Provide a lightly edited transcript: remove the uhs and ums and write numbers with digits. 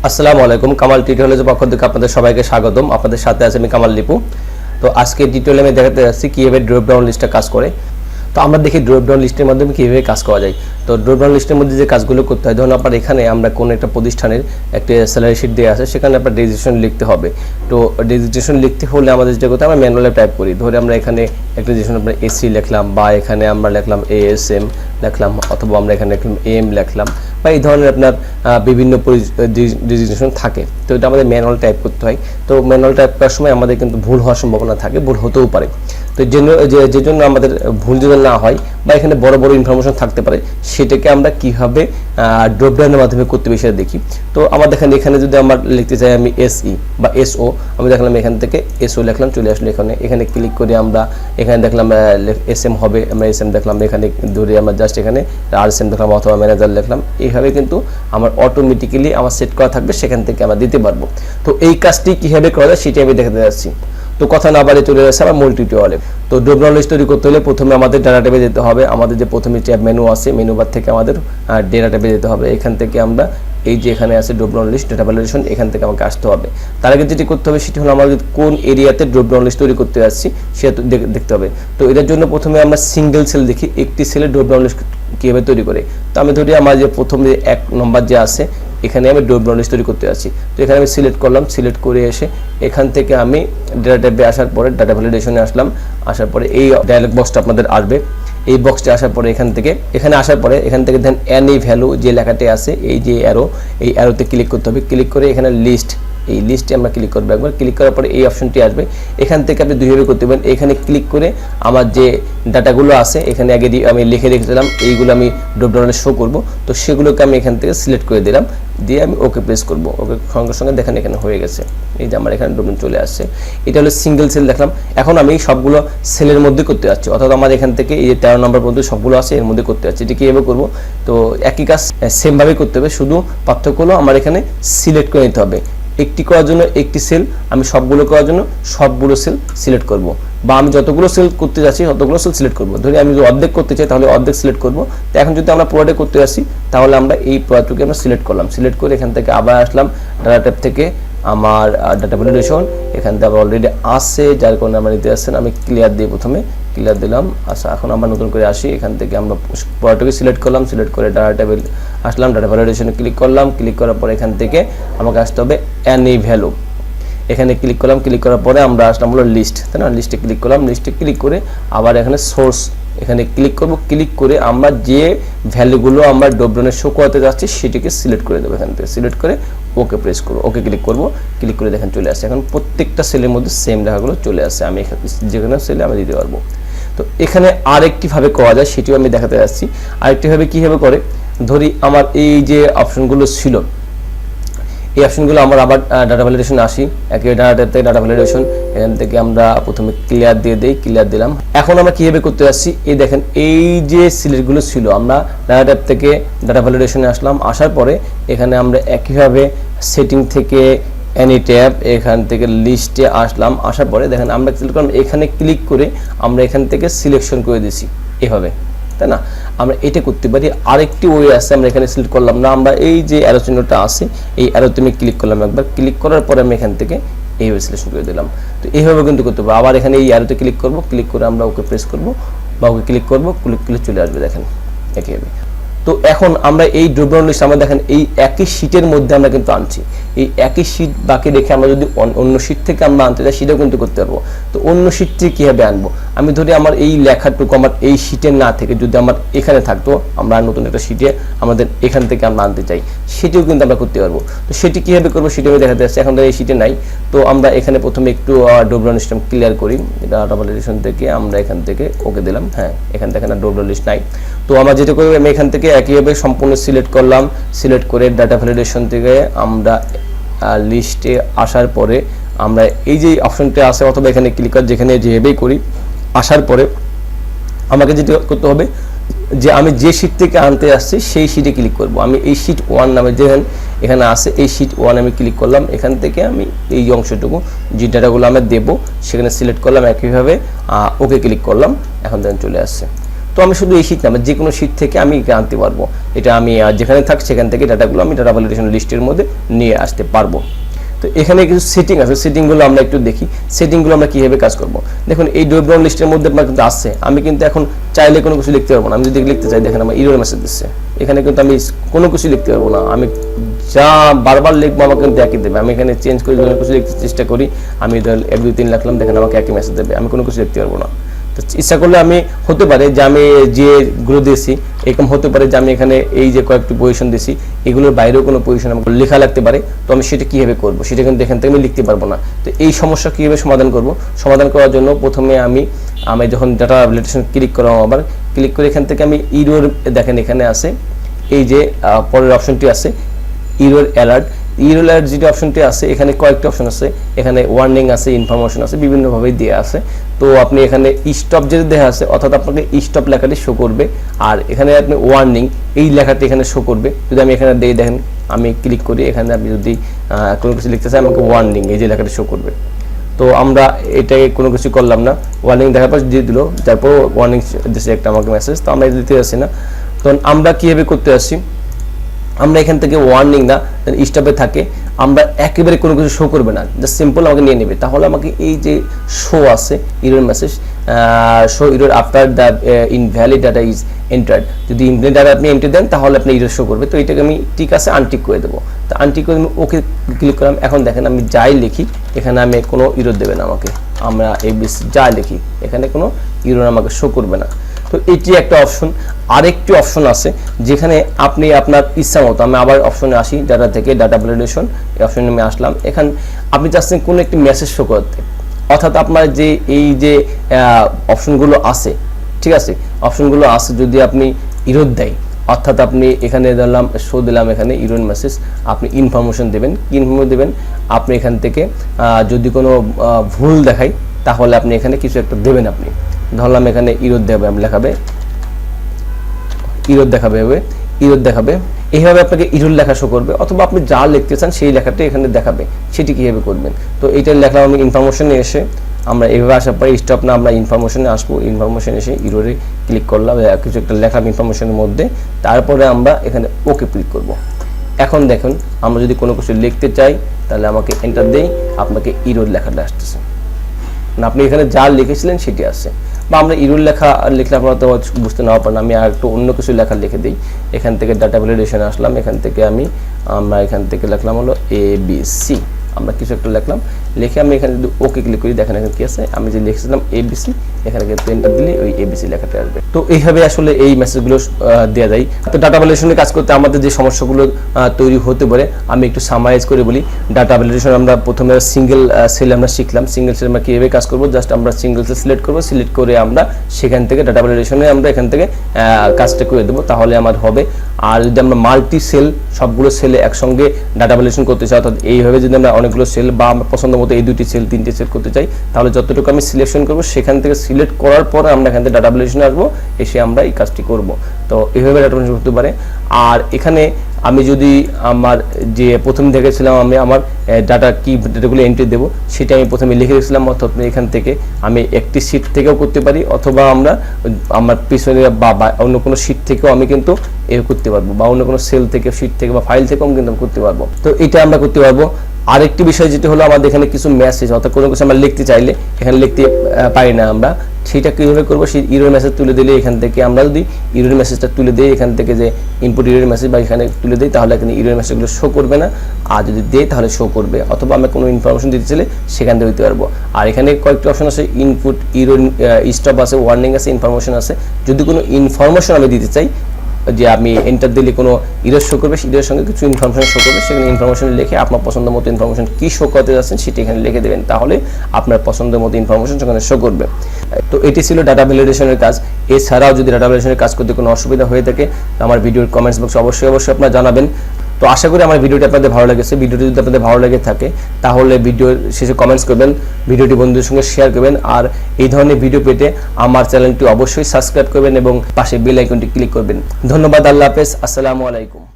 আসসালামু আলাইকুম, কামাল টিউটোরিয়ালের পক্ষ থেকে আপনাদের সবাইকে স্বাগতম। আপনাদের সাথে আছে আমি কামাল লিপু। তো আজকে টিউটোরিয়ালে আমি দেখাতে যাচ্ছি কিভাবে ড্রপ ডাউন লিস্টটা কাজ করে। তো আমরা দেখি ড্রপ ডাউন লিস্টের মাধ্যমে কিভাবে কাজ করা যায়। তো ড্রপ ডাউন লিস্টের মধ্যে যে কাজগুলো করতে হয়, ধরুন আপনার এখানে আমরা কোন একটা প্রতিষ্ঠানের একটা স্যালারি শিট দেওয়া আছে, সেখানে আপনার রেজিস্ট্রেশন লিখতে হবে। তো রেজিস্ট্রেশন লিখতে হলে আমাদের যেটা করতে আমরা ম্যানুয়ালে টাইপ করি। ধরে আমরা এখানে একটা রেজিস্ট্রেশন আমরা এসি লিখলাম, বা এখানে আমরা লিখলাম এএসএম লিখলাম, অথবা আমরা এখানে লিখলাম এম লিখলাম, বা এই ধরনের আপনার বিভিন্ন রেজিস্ট্রেশন থাকে। তো এটা আমাদের ম্যানুয়াল টাইপ করতে হয়। তো ম্যানুয়াল টাইপ করার সময় আমাদের কিন্তু ভুল হওয়ার সম্ভাবনা থাকে, ভুল হতেও পারে। তো যে জন্য আমাদের ভুল যদি না হয় বা এখানে বড় বড় ইনফরমেশন থাকতে পারে, সেটাকে আমরা কিভাবে ড্রপ ডাউনের মাধ্যমে করতে হবে সেটা দেখি। তো আমার দেখেন এখানে যদি আমার লিখতে চাই আমি এসই বা এসও, আমি দেখলাম এখান থেকে এসও লিখলাম, চলে আসলো এখানে ক্লিক করে আমরা এখানে দেখলাম এসএম হবে, আমরা এসএম দেখলাম, এখানে ধরে আমরা জাস্ট এখানে আরএসএম দেখলাম অথবা ম্যানেজার লিখলাম। এইভাবে কিন্তু আমার অটোমেটিক্যালি আমার সেট করা থাকবে, সেখান থেকে আমরা দিতে পারবো। তো এই কাজটি কীভাবে করা যায় সেটি আমি দেখাতে যাচ্ছি। তো কথা না বাড়িয়ে চলে যাচ্ছে আমার মূল টিউটোরিয়ালে। তো ড্রপ ডাউন লিস্ট তৈরি করতে হলে প্রথমে আমাদের ডাটা ট্যাবে যেতে হবে। আমাদের যে প্রথমে ট্যাব মেনু আছে, মেনু বার থেকে আমাদের ডেটা ট্যাবে যেতে হবে। এখান থেকে আমরা এই যে এখানে আছে drop down list data validation, এখান থেকে আমাকে আসতে হবে। তার আগে যেটি করতে হবে সেটি হলো আমাদের কোন এরিয়াতে ড্রপ ডাউন লিস্ট তৈরি করতে যাচ্ছি সেটা দেখতে হবে। তো এটার জন্য প্রথমে আমরা সিঙ্গেল সেল দেখি, একটি সেলে ড্রপ ডাউন লিস্ট কীভাবে তৈরি করে। তো আমি ধরি আমার যে প্রথম যে 1 নম্বর যে আছে, এখানে আমি ড্রপ ডাউন লিস্ট তৈরি করতে যাচ্ছি। তো এখানে আমি সিলেক্ট করলাম, সিলেক্ট করে এসে এখান থেকে আমি ডেটা ট্যাবে আসার পরে ডাটা ভ্যালিডেশনে আসলাম। আসার পরে এই ডায়ালগ বক্সটা আপনাদের আসবে। এই বক্সটা আসার পরে এখান থেকে দেন এনি ভ্যালু যে লেখাটি আছে, এই যে অ্যারো, এই অ্যারোতে ক্লিক করতে হবে। ক্লিক করে এখানে লিস্ট, এই লিস্টে আমরা ক্লিক করবো। একবার ক্লিক করার পরে এই অপশনটি আসবে। এখান থেকে আপনি দুইভাবে করতে পারেন। এখানে ক্লিক করে আমার যে ডাটাগুলো আছে, এখানে আগে আমি লিখে রেখেছিলাম, এইগুলো আমি ড্রপ ডাউনে শো করব। তো সেগুলোকে আমি এখান থেকে সিলেক্ট করে দিলাম, দিয়ে আমি ওকে প্রেস করব। ওকে সঙ্গে সঙ্গে দেখেন এখানে হয়ে গেছে, এই যে আমার এখানে ড্রপ ডাউন চলে আসছে। এটা হলো সিঙ্গেল সেল দেখলাম। এখন আমি সবগুলো সেলের মধ্যে করতে যাচ্ছি, অর্থাৎ আমার এখান থেকে এই যে 13 নম্বর পর্যন্ত সবগুলো আছে এর মধ্যে করতে যাচ্ছি। এটি কীভাবে করবো? তো একই কাজ সেমভাবে করতে হবে, শুধু পার্থক্য হলো আমার এখানে সিলেক্ট করে নিতে হবে। একটি করার জন্য একটি সেল, আমি সবগুলো করার জন্য সবগুলো সেল সিলেক্ট করব, বা আমি যতগুলো সেল করতে যাচ্ছি ততগুলো সেল সিলেক্ট করব। ধরি আমি যদি অর্ধেক করতে চাই তাহলে অর্ধেক সিলেক্ট করব। তো এখন যদি আমরা পুরোটাই করতে যাচ্ছি তাহলে আমরা এই পুরোটাকে আমরা সিলেক্ট করলাম। সিলেক্ট করে এখান থেকে আবার আসলাম ডাটা ট্যাব থেকে আমার ডাটা ভ্যালিডেশন, এখান থেকে অলরেডি আসছে, যার কারণে আমরা নিতে আসছেন। আমি ক্লিয়ার দিই, প্রথমে ক্লিয়ার দিলাম। আচ্ছা, এখন আমরা নতুন করে আসি। এখান থেকে আমরা পুরোটাকে সিলেক্ট করলাম, সিলেক্ট করে ডাটা ট্যাবে আসলাম, ডাটা ভ্যালিডেশনে ক্লিক করলাম। ক্লিক করার পরে এখান থেকে আমাকে আসতে হবে এনি ভ্যালু, এখানে ক্লিক করলাম। ক্লিক করার পরে আমরা আসলাম হলো লিস্ট, তাই না? লিস্টে ক্লিক করলাম। লিস্টে ক্লিক করে আবার এখানে সোর্স, এখানে ক্লিক করব। ক্লিক করে আমরা যে ভ্যালুগুলো আমরা ড্রপ ডাউনে শো করাতে যাচ্ছি সেটিকে সিলেক্ট করে দেবো। এখান থেকে সিলেক্ট করে ওকে প্রেস করবো, ওকে ক্লিক করব। ক্লিক করে দেখেন চলে আসছে। এখন প্রত্যেকটা সেলের মধ্যে সেম লেখাগুলো চলে আসছে, আমি যেখানে সেলে আমি দিতে পারবো। তো এখানে আরেকটিভাবে করা যায়, সেটিও আমি দেখাতে যাচ্ছি। আরেকটিভাবে কীভাবে করে, ধরি আমার এই যে অপশনগুলো ছিল, এই অপশনগুলো আমরা আবার ডাটা ভ্যালিডেশন আসি। একই ডাটা থেকে ডাটা ভ্যালিডেশন, এখান থেকে আমরা প্রথমে ক্লিয়ার দিয়ে দিই, ক্লিয়ার দিলাম। এখন আমরা কীভাবে করতে যাচ্ছি, এই দেখেন এই যে সিলেক্টগুলো ছিল, আমরা ডাটা ট্যাব থেকে ডাটা ভ্যালিডেশনে আসলাম। আসার পরে এখানে আমরা একইভাবে সেটিং থেকে এনি ট্যাব, এখান থেকে লিস্টে আসলাম। আসার পরে দেখেন আমরা ক্লিক করলাম, এখানে ক্লিক করে আমরা এখান থেকে সিলেকশন করে দিছি এভাবে, তাই না? আমরা এটা করতে পারি। আরেকটি ওয়ে আছে, আমরা এখানে সিলেক্ট করলাম না, আমরা এই যে অ্যারো চিহ্নটা আছে, এই অ্যারোতে আমি ক্লিক করলাম একবার। ক্লিক করার পরে আমি এখান থেকে এইভাবে সিলেকশন করে দিলাম। তো এইভাবে কিন্তু করতে পারবো। আবার এখানে এই অ্যারোতে ক্লিক করব, ক্লিক করে আমরা ওকে প্রেস করব বা ওকে ক্লিক করব, ক্লিক করলে চলে আসবে দেখেন একইভাবে। তো এখন আমরা এই ড্রপ ডাউন লিস্ট আমরা দেখেন এই একই শীটের মধ্যে আমরা কিন্তু আনছি। এই একই শীট বাকি রেখে আমরা যদি অন্য শীট থেকে আমরা আনতে চাই সেটাও কিন্তু করতে পারবো। তো অন্য শীট থেকে কীভাবে আনবো? আমি ধরি আমার এই লেখাটুকু আমার এই শীটে না থেকে যদি আমার এখানে থাকতো, আমরা নতুন একটা শীটে আমাদের এখান থেকে আমরা আনতে চাই, সেটিও কিন্তু আমরা করতে পারবো। তো সেটি কীভাবে করবো সেটি আমি দেখাতে যাচ্ছি। এখন এই শীটে নাই, তো আমরা এখানে প্রথমে একটু ড্রপ ডাউন লিস্ট ক্লিয়ার করি। ডাটা ভ্যালিডেশন থেকে আমরা এখান থেকে ওকে দিলাম। হ্যাঁ, এখান থেকে ড্রপ ডাউন লিস্ট নাই। তো আমরা যেটা করবো, আমি এখান থেকে একইভাবে সম্পূর্ণ সিলেক্ট করলাম। সিলেক্ট করে ডাটা ভ্যালিডেশন থেকে আমরা লিস্টে আসার পরে আমরা এই যে অপশনটা আছে, অথবা এখানে ক্লিক করে যেখানে যেভাবেই করি, আসার পরে আমাকে যেটা করতে হবে যে আমি যে শীট থেকে আনতে আসছি সেই শীটে ক্লিক করব। আমি এই শীট 1 নামে যেখানে এখানে আছে, এই শীট 1 আমি ক্লিক করলাম। এখান থেকে আমি এই অংশটুকু যে ডাটাগুলো আমরা দেবো সেখানে সিলেক্ট করলাম, একইভাবে ওকে ক্লিক করলাম। এখন দেখেন চলে আসছে। তো তো আমি শুধু এই শীট না, যে কোনো শীট থেকে আমি আনতে পারবো। এটা আমি যেখানে থাক সেখান থেকে ডাটাগুলো আমি ডাটা ভ্যালিডেশন লিস্টের মধ্যে নিয়ে আসতে পারবো। তো এখানে কিছু সেটিং আছে, সেটিংগুলো আমরা একটু দেখি, সেটিংগুলো আমরা কীভাবে কাজ করব। দেখুন এই ড্রপ ডাউন লিস্টের মধ্যে আপনার কিন্তু আসছে, আমি কিন্তু এখন চাইলে কোনো কিছু লিখতে পারবো না। আমি যদি লিখতে চাই, দেখেন আমার এরর মেসেজ দিচ্ছে, এখানে কিন্তু আমি কোনো কিছু লিখতে পারবো না। আমি যা বারবার লিখবো আমাকে কিন্তু একই দেবে। আমি এখানে চেঞ্জ করে কোনো কিছু লিখতে চেষ্টা করি, আমি ধর 1 2 3 লিখলাম, দেখেন আমাকে একই মেসেজ দেবে, আমি কোনো কিছু লিখতে পারবো না। তো ইচ্ছা করলে আমি হতে পারে যে আমি যেগুলো দিয়েছি এরকম হতে পারে যে আমি এখানে এই যে কয়েকটি পজিশন দিয়েছি এগুলোর বাইরেও কোনো পজিশন আমাকে লেখা লাগতে পারে। তো আমি সেটা কীভাবে করবো, সেটা কিন্তু এখান থেকে আমি লিখতে পারবো না। তো এই সমস্যা কীভাবে সমাধান করব, সমাধান করার জন্য প্রথমে আমি যখন ডাটা ভ্যালিডেশন ক্লিক করলাম, আবার ক্লিক করে এখান থেকে আমি ইরর, দেখেন এখানে আছে এই যে পরের অপশনটি আছে ইরর অ্যালার্ট। ইরর অ্যালার্ট যেটি অপশনটি আছে এখানে কয়েকটি অপশন আছে, এখানে ওয়ার্নিং আছে, ইনফরমেশন আছে, বিভিন্নভাবে দেওয়া আছে। তো আপনি এখানে স্টপ যেটা দেওয়া আছে, অর্থাৎ আপনাকে স্টপ লেখাটি শো করবে, আর এখানে আপনি ওয়ার্নিং এই লেখাটি এখানে শো করবে। যদি আমি এখানে দিয়ে দেখেন আমি ক্লিক করি, এখানে আমি যদি কোনো কিছু লিখতে চাই আমাকে ওয়ার্নিং এই যে লেখাটি শো করবে। তো আমরা এটাকে কোনো কিছু করলাম না, ওয়ার্নিং দেখার পর দিয়ে দিল, তারপর ওয়ার্নিং দিচ্ছে একটা আমাকে মেসেজ। তো আমরা দিতে আসছি না, তখন আমরা কীভাবে করতে আসছি, আমরা এখান থেকে ওয়ার্নিং না স্টপে থাকে, আমরা একেবারে কোনো কিছু শো করবে না, জাস্ট সিম্পল আমাকে নিয়ে নেবে। তাহলে আমাকে এই যে শো আছে error message, show error after the invalid data is entered, যদি ইনভ্যালিড ডাটা আপনি এন্টার দেন তাহলে আপনি ইরর শো করবে। তো এটাকে আমি ঠিক আছে আনটিক করে দেবো। তো আনটিক করে আমি ওকে ক্লিক করলাম। এখন দেখেন আমি যাই লিখি এখানে আমি কোনো ইরর দেবে না আমাকে, আমরা ABC যাই লিখি এখানে কোনো ইরর আমাকে শো করবে না। তো এটি একটা অপশন। আরেকটি অপশন আছে যেখানে আপনি আপনার ইচ্ছা মতো, আমি আবার অপশনে আসি, ডাটা থেকে ডাটা ভ্যালিডেশন, এই অপশনে আমি আসলাম। এখানে আপনি চাচ্ছেন কোনো একটি মেসেজ শো করতে, অর্থাৎ আপনার যে এই যে অপশনগুলো আছে, ঠিক আছে, অপশনগুলো আছে যদি আপনি ইরর দেয়, অর্থাৎ আপনি এখানে দিলাম শো দিলাম এখানে ইরর মেসেজ, আপনি ইনফরমেশন দেবেন, কি ইনফরমেশন দেবেন আপনি এখান থেকে যদি কোনো ভুল দেখায় তাহলে আপনি এখানে কিছু একটা দেবেন। আপনি ধরলাম এখানে ইরর দেবে, লেখাবে ইরর দেখাবে, ইরর দেখাবে, এইভাবে আপনাকে ইরর লেখা শো করবে, অথবা আপনি যা লিখতে চান সেই লেখাটা এখানে দেখাবে, সেটি কীভাবে করবেন। তো এইটা লেখলাম আমি ইনফরমেশনে এসে, আমরা এইভাবে আসার পরে স্টপ না আমরা ইনফরমেশনে আসবো, ইনফরমেশন এসে ইররে ক্লিক করলাম, কিছু একটা লেখলাম ইনফরমেশনের মধ্যে, তারপরে আমরা এখানে ওকে ক্লিক করব। এখন দেখুন আমরা যদি কোনো কিছু লিখতে চাই তাহলে আমাকে এন্টার দেই, আপনাকে ইরর লেখাটা আসতেছে না, আপনি এখানে যা লিখেছিলেন সেটি আসছে। বা আমরা ইরর লেখা লিখলে আপনারা তো বুঝতে না পারেন, আমি আর একটু অন্য কিছু লেখা লিখে দিই। এখান থেকে ডাটা ভ্যালিডেশনে আসলাম, এখান থেকে আমরা এখান থেকে লিখলাম হলো ABC, আমরা কিছু একটা লিখলাম, লিখে আমি এখানে যদি ওকে ক্লিক করি, দেখেন এখানে কি আছে, আমি যে লিখেছিলাম ABC, এখানে কিন্তু এন্টার দিলে ওই ABC লেখাটা আসবে। তো এইভাবে আসলে এই মেসেজগুলো দেওয়া যায়। তো ডাটা ভ্যালিডেশনে কাজ করতে আমাদের যে সমস্যাগুলো তৈরি হতে পারে আমি একটু সামারাইজ করে বলি। ডাটা ভ্যালিডেশন আমরা প্রথমে সিঙ্গেল সেল আমরা শিখলাম, সিঙ্গেল সেল আমরা কীভাবে কাজ করবো, জাস্ট আমরা সিঙ্গেল সেল সিলেক্ট করবো, সিলেক্ট করে আমরা সেখান থেকে ডাটা ভ্যালিডেশনে আমরা এখান থেকে কাজটা করে দেবো, তাহলে আমার হবে। আর যদি আমরা মাল্টি সেল সবগুলো সেলে একসঙ্গে ডাটা ভ্যালিডেশন করতে চাই, অর্থাৎ এইভাবে যদি আমরা অনেকগুলো সেল বা আমার পছন্দ মতো এই 2টি সেল 3টে সেল করতে চাই, তাহলে যতটুকু আমি সিলেকশন করবো সেখান থেকে সিলেক্ট করার পরে আমরা এখান থেকে ডাটা ভ্যালিডেশনে আসবো, এসে আমরা এই কাজটি করব। তো এইভাবে ডাটা ভ্যালিডেশন করতে পারে। আর এখানে আমি যদি আমার যে প্রথম দেখেছিলাম আমি আমার ডাটা কি ডেটাগুলো এন্ট্রি দেবো সেটা আমি প্রথমে লিখে রেখেছিলাম, অর্থাৎ এখান থেকে আমি একটি শিট থেকেও করতে পারি, অথবা আমরা আমার পিছনে বা অন্য কোনো শিট থেকেও আমি কিন্তু করতে পারবো, বা অন্য কোনো সেল থেকে শিট থেকে বা ফাইল থেকেও কিন্তু করতে পারবো। তো এটা আমরা করতে পারবো। আরেকটি বিষয় যেটি হলো আমাদের এখানে কিছু মেসেজ, অর্থাৎ কোনো কিছু আমরা লিখতে চাইলে এখানে লিখতে পারি না, আমরা সেটা কীভাবে করবো, সেই ইরর মেসেজ তুলে দিলে এখান থেকে আমরা যদি ইরর মেসেজটা তুলে দিই, এখান থেকে যে ইনপুট ইরর মেসেজ বা এখানে তুলে দিই, তাহলে এখানে ইরর মেসেজগুলো শো করবে না, আর যদি দেই তাহলে শো করবে, অথবা আমরা কোনো ইনফরমেশন দিতে চাইলে সেখান থেকে দিতে পারবো। আর এখানে কয়েকটি অপশন আছে, ইনপুট ইরর স্টপ আছে, ওয়ার্নিং আছে, ইনফরমেশন আছে। যদি কোনো ইনফরমেশন আমি দিতে চাই, যে আমি এন্টার দিলে কোনো ইরর শো করবে, ইররের সঙ্গে কিছু ইনফরমেশন শো করবে, সেখানে ইনফরমেশন লিখে আপনার পছন্দ মতো ইনফরমেশন কী শো করতে যাচ্ছেন সেটি এখানে লিখে দেবেন, তাহলে আপনার পছন্দের মতো ইনফরমেশন সেখানে শো করবে। তো এটি ছিল ডাটা ভ্যালিডেশনের কাজ। এছাড়াও যদি ডাটা ভ্যালিডেশনের কাজ করতে কোনো অসুবিধা হয়ে থাকে আমার ভিডিওর কমেন্টস বক্সে অবশ্যই আপনারা জানাবেন। তো আশা করি আমার ভিডিওটি আপনাদের ভালো লেগেছে। ভিডিওটি যদি আপনাদের ভালো লেগে থাকে তাহলে ভিডিওর শেষে কমেন্টস করবেন, ভিডিওটি বন্ধুদের সঙ্গে শেয়ার করবেন, আর এই ধরনের ভিডিও পেতে আমার চ্যানেলটি অবশ্যই সাবস্ক্রাইব করবেন এবং পাশে বেল আইকনটি ক্লিক করবেন। ধন্যবাদ, আল্লাহ হাফেজ, আসসালামু আলাইকুম।